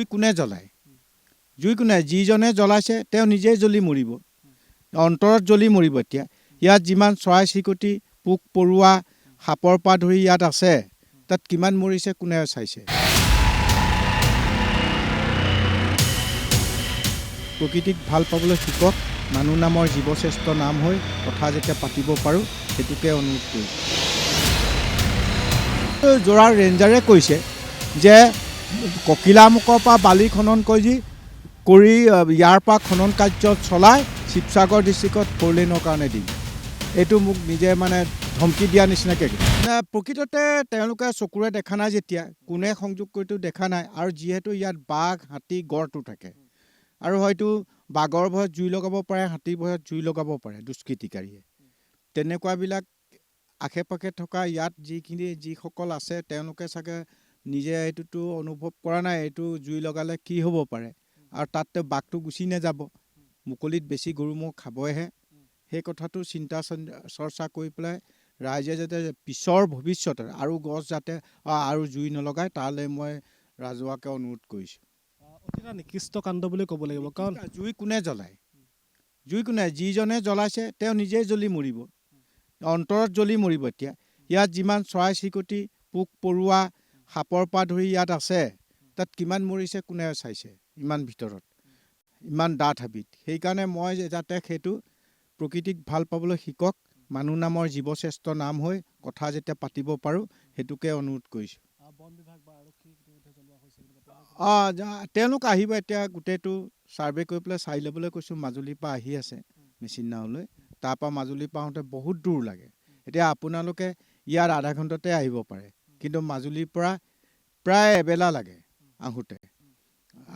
জুই কোনে জ্বলায়? জুই কোনে? যিজনে জ্বলাইছে তেওঁ নিজেই জ্বলি মৰিব, অন্তৰত জ্বলি মৰিব। এতিয়া ইয়াত যিমান চৰাই চিৰিকটি, পোক পৰুৱা, সাপৰ পৰা ধৰি ইয়াত আছে, তাত কিমান মৰিছে কোনে চাইছে? প্ৰকৃতিক ভাল পাবলৈ শিকক, মানুহ নামৰ জীৱশ্ৰেষ্ঠ নাম হৈ কথা যেতিয়া পাতিব পাৰোঁ সেইটোকে অনুৰোধ কৰিছোঁ। যোৰহাট ৰেঞ্জাৰে কৈছে যে ককিলামুখৰ পৰা বালি খনন কৰি ইয়াৰ পৰা খনন কাৰ্য চলাই শিৱসাগৰ ডিষ্ট্ৰিক্টত 4 লেনৰ কাৰণে দিম। এইটো মোক নিজে ধমকি দিয়া নিচিনাকৈ। প্ৰকৃততে তেওঁলোকে চকুৰে দেখা নাই, যেতিয়া কোনে সংযোগ কৰিটো দেখা নাই। আৰু যিহেতু ইয়াত বাঘ, হাতী, গড়টো থাকে, আৰু হয়তো বাঘৰ ভয়ত জুই লগাব পাৰে, হাতীৰ ভয়ত জুই লগাব পাৰে দুষ্কৃতিকাৰীয়ে। তেনেকুৱাবিলাক আশে পাশে থকা ইয়াত যিসকল আছে তেওঁলোকে চাগে নিজে এইটোতো অনুভৱ কৰা নাই, এইটো জুই লগালে কি হ'ব পাৰে। আৰু তাতে বাঘটো গুচি নাযাব, মুকলিত বেছি গৰু ম'হ খাবহে। সেই কথাটো চিন্তা চৰ্চা কৰি পেলাই ৰাইজে যাতে পিছৰ ভৱিষ্যতে আৰু গছ যাতে আৰু জুই নলগায়, তালৈ মই ৰাজহুৱাকৈ অনুৰোধ কৰিছোঁ। অতি নিকৃষ্ট কাণ্ড বুলি ক'ব লাগিব, কাৰণ জুই কোনে জ্বলায়? জুই কোনে? যিজনে জ্বলাইছে তেওঁ নিজেই জ্বলি মৰিব, অন্তৰত জ্বলি মৰিব। এতিয়া ইয়াত যিমান চৰাই চিৰিকটি, পোক পৰুৱা, সাপৰ পৰা ধৰি ইয়াত আছে, তাত কিমান মৰিছে কোনে চাইছে? ইমান ভিতৰত, ইমান ডাঠ হাবিত। সেইকাৰণে মই যাতে সেইটো প্ৰকৃতিক ভাল পাবলৈ শিকক, মানুহ নামৰ জীৱশ্ৰেষ্ঠ নাম হৈ কথা যেতিয়া পাতিব পাৰোঁ সেইটোকে অনুৰোধ কৰিছোঁ। তেওঁলোক আহিব, এতিয়া গোটেইটো ছাৰ্ভে কৰি পেলাই চাই ল'বলৈ কৈছোঁ। মাজুলীৰ পৰা আহি আছে মেচিন নাওলৈ, তাৰপৰা মাজুলীৰ পৰা আহোঁতে বহুত দূৰ লাগে। এতিয়া আপোনালোকে ইয়াত আধা ঘণ্টাতে আহিব পাৰে, কিন্তু মাজুলীৰ পৰা প্ৰায় এবেলা লাগে আহোঁতে।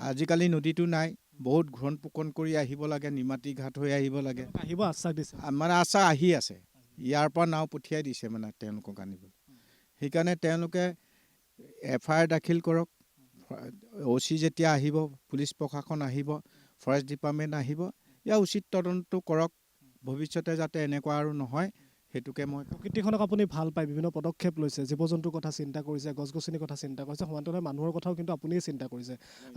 আজিকালি নদীটো নাই, বহুত ঘূৰণ পোকণ কৰি আহিব লাগে, নিমাতী ঘাট হৈ আহিব লাগে। আহিব আশ্বাস দিছে, আশ্বাস আহি আছে, ইয়াৰ পৰা নাও পঠিয়াই দিছে তেওঁলোকক আনিবলৈ। সেইকাৰণে তেওঁলোকে FIR দাখিল কৰক। OC যেতিয়া আহিব, পুলিচ প্ৰশাসন আহিব, ফৰেষ্ট ডিপাৰ্টমেণ্ট আহিব, ইয়াৰ উচিত তদন্ত কৰক। ভৱিষ্যতে যাতে এনেকুৱা আৰু নহয় সেইটোকে মই। প্ৰকৃতিখনক আপুনি ভাল পায়, বিভিন্ন পদক্ষেপ লৈছে, জীৱ জন্তুৰ কথা চিন্তা কৰিছে, গছ গছনিৰ কথা চিন্তা কৰিছে, সমান্তৰালে মানুহৰ কথাও কিন্তু আপুনিয়ে চিন্তা কৰিছে।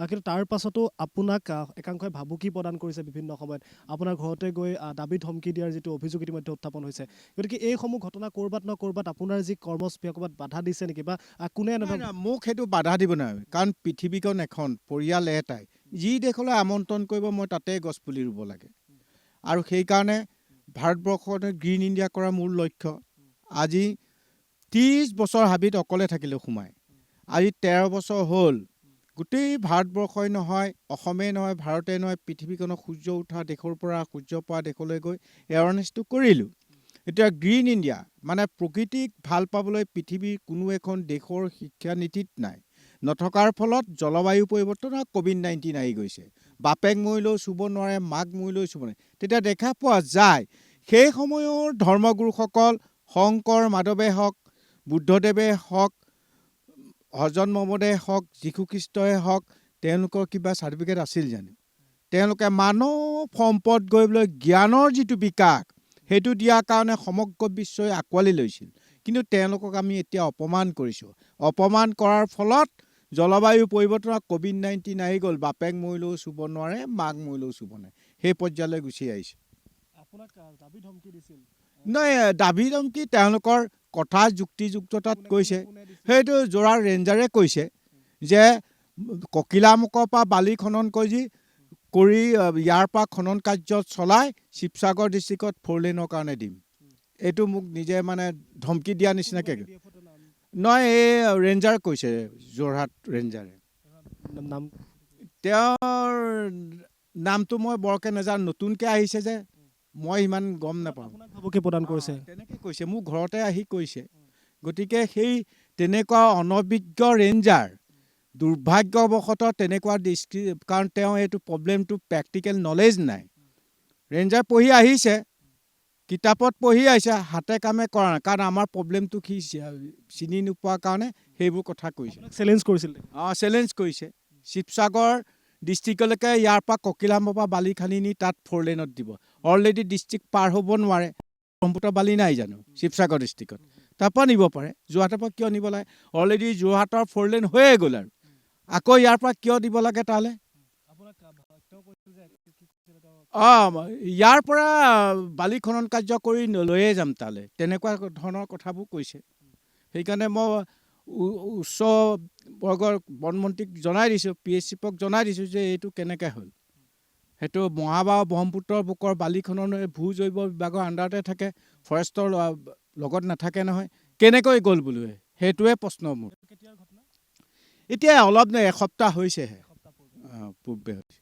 কিন্তু তাৰ পাছতো আপোনাক একাংশই ভাবুকি প্ৰদান কৰিছে বিভিন্ন সময়ত, আপোনাৰ ঘৰতে গৈ দাবী ধমকি দিয়াৰ যিটো অভিযোগ ইতিমধ্যে উত্থাপন হৈছে। গতিকে এইসমূহ ঘটনা ক'ৰবাত ন ক'ৰবাত আপোনাৰ যি কৰ্মস্পৃহা ক'ৰবাত বাধা দিছে নেকি, বা কোনে মোক সেইটো বাধা দিব নোৱাৰে। কাৰণ পৃথিৱীখন এখন, পৰিয়াল এটাই, যি দেশলৈ আমন্ত্ৰণ কৰিব মই তাতেই গছপুলি ৰুব লাগে। আৰু সেইকাৰণে ভাৰতবৰ্ষতে গ্ৰীণ ইণ্ডিয়া কৰাৰ মূল লক্ষ্য। আজি 30 বছৰ হাবিত অকলে থাকিলোঁ সোমাই, আজি 13 বছৰ হ'ল গোটেই ভাৰতবৰ্ষই নহয়, অসমেই নহয়, ভাৰতেই নহয়, পৃথিৱীখনক সূৰ্য উঠা দেশৰ পৰা সূৰ্য পৰা দেশলৈ গৈ এৱাৰনেছটো কৰিলোঁ। এতিয়া গ্ৰীণ ইণ্ডিয়া প্ৰকৃতিক ভাল পাবলৈ পৃথিৱীৰ কোনো এখন দেশৰ শিক্ষানীতিত নাই। নথকাৰ ফলত জলবায়ু পৰিৱৰ্তন আৰু COVID-19 আহি গৈছে। বাপেক মৰিলেও চুব নোৱাৰে, মাক মৰিলেও চুব নোৱাৰে। তেতিয়া দেখা পোৱা যায় সেই সময়ৰ ধৰ্মগুৰুসকল, শংকৰ মাধৱে হওক, বুদ্ধদেৱে হওক, হজৰত মহম্মদে হওক, যীশুখ্ৰীষ্টই হওক, তেওঁলোকৰ কিবা চাৰ্টিফিকেট আছিল জানো? তেওঁলোকে মানৱ সম্পদ গঢ়িবলৈ জ্ঞানৰ যিটো বিকাশ, সেইটো দিয়াৰ কাৰণে সমগ্ৰ বিশ্বই আঁকোৱালি লৈছিল। কিন্তু তেওঁলোকক আমি এতিয়া অপমান কৰিছোঁ। অপমান কৰাৰ ফলত জলবায়ু পৰিৱৰ্তন আৰু COVID-19 আহি গ'ল। বাপেক মৰিলেও চুব নোৱাৰে, মাক মৰিলেও চুব নোৱাৰে, সেই পৰ্যায়লৈ গুচি আহিছে। আপোনাক দাবী ধমকি দিছিল? নহয়, দাবী ধমকি তেওঁলোকৰ কথা যুক্তিযুক্ততাত কৈছে। সেইটো যোৰহাট ৰেঞ্জাৰে কৈছে যে ককিলামুখৰ পৰা বালি খনন কৰি ইয়াৰ পৰা খনন কাৰ্য চলাই শিৱসাগৰ ডিষ্ট্ৰিক্টত 4 লেনৰ কাৰণে দিম। এইটো মোক নিজে ধমকি দিয়া নিচিনাকৈ। নহয়, এই ৰেঞ্জাৰ কৈছে, যোৰহাট ৰেঞ্জাৰে। তেওঁৰ নামটো মই বৰকৈ নাজানো, নতুনকৈ আহিছে যে মই ইমান গম নাপাওঁ। ভাবুকি প্ৰদান কৰিছে তেনেকৈ কৈছে, মোৰ ঘৰতে আহি কৈছে। গতিকে সেই তেনেকুৱা অনভিজ্ঞ ৰেঞ্জাৰ, দুৰ্ভাগ্যবশতঃ তেনেকুৱা কাৰণ তেওঁ এইটো প্ৰব্লেমটো প্ৰেক্টিকেল নলেজ নাই। ৰেঞ্জাৰ পঢ়ি আহিছে, কিতাপত পঢ়ি আহিছে, হাতে কামে কৰা নাই। কাৰণ আমাৰ প্ৰব্লেমটো কি চিনি নোপোৱাৰ কাৰণে সেইবোৰ কথা কৈছে। চেলেঞ্জ কৰিছিল? চেলেঞ্জ কৰিছে। শিৱসাগৰ ডিষ্ট্ৰিক্টলৈকে ইয়াৰ পৰা ককিলামুখৰ পৰা বালি খানি নি তাত 4 লেনত দিব। অলৰেডি ডিষ্ট্ৰিক্ট পাৰ হ'ব নোৱাৰে, ব্ৰহ্মপুত্ৰ বালি নাই জানো শিৱসাগৰ ডিষ্ট্ৰিক্টত? তাৰপৰা নিব পাৰে, যোৰহাটৰ পৰা কিয় নিব লাগে? অলৰেডি যোৰহাটৰ 4 লেন হৈয়ে গ'ল। আৰু আকৌ ইয়াৰ পৰা কিয় দিব লাগে তালৈ? আপোনাক তেওঁ কৈছিল যে কি কৈছিলে তেওঁ ইয়াৰ পৰা বালি খনন কাৰ্য কৰি লৈয়ে যাম তালৈ, তেনেকুৱা ধৰণৰ কথাবোৰ কৈছে। সেইকাৰণে মই উচ্চ বৰ্গৰ বনমন্ত্ৰীক জনাই দিছোঁ, PSCক জনাই দিছোঁ যে এইটো কেনেকৈ হ'ল। সেইটো মহাবাহু ব্ৰহ্মপুত্ৰৰ বুকৰ বালি খনন ভূ জৈৱ বিভাগৰ আণ্ডাৰতে থাকে, ফৰেষ্টৰ লগত নাথাকে নহয়, কেনেকৈ গ'ল বোলো, সেইটোৱে প্ৰশ্ন মোৰ। কেতিয়াৰ ঘটনা? এতিয়া অলপ এসপ্তাহ হৈছেহে, এসপ্তাহ পূৰ্বে। পূৰ্বে হৈছে।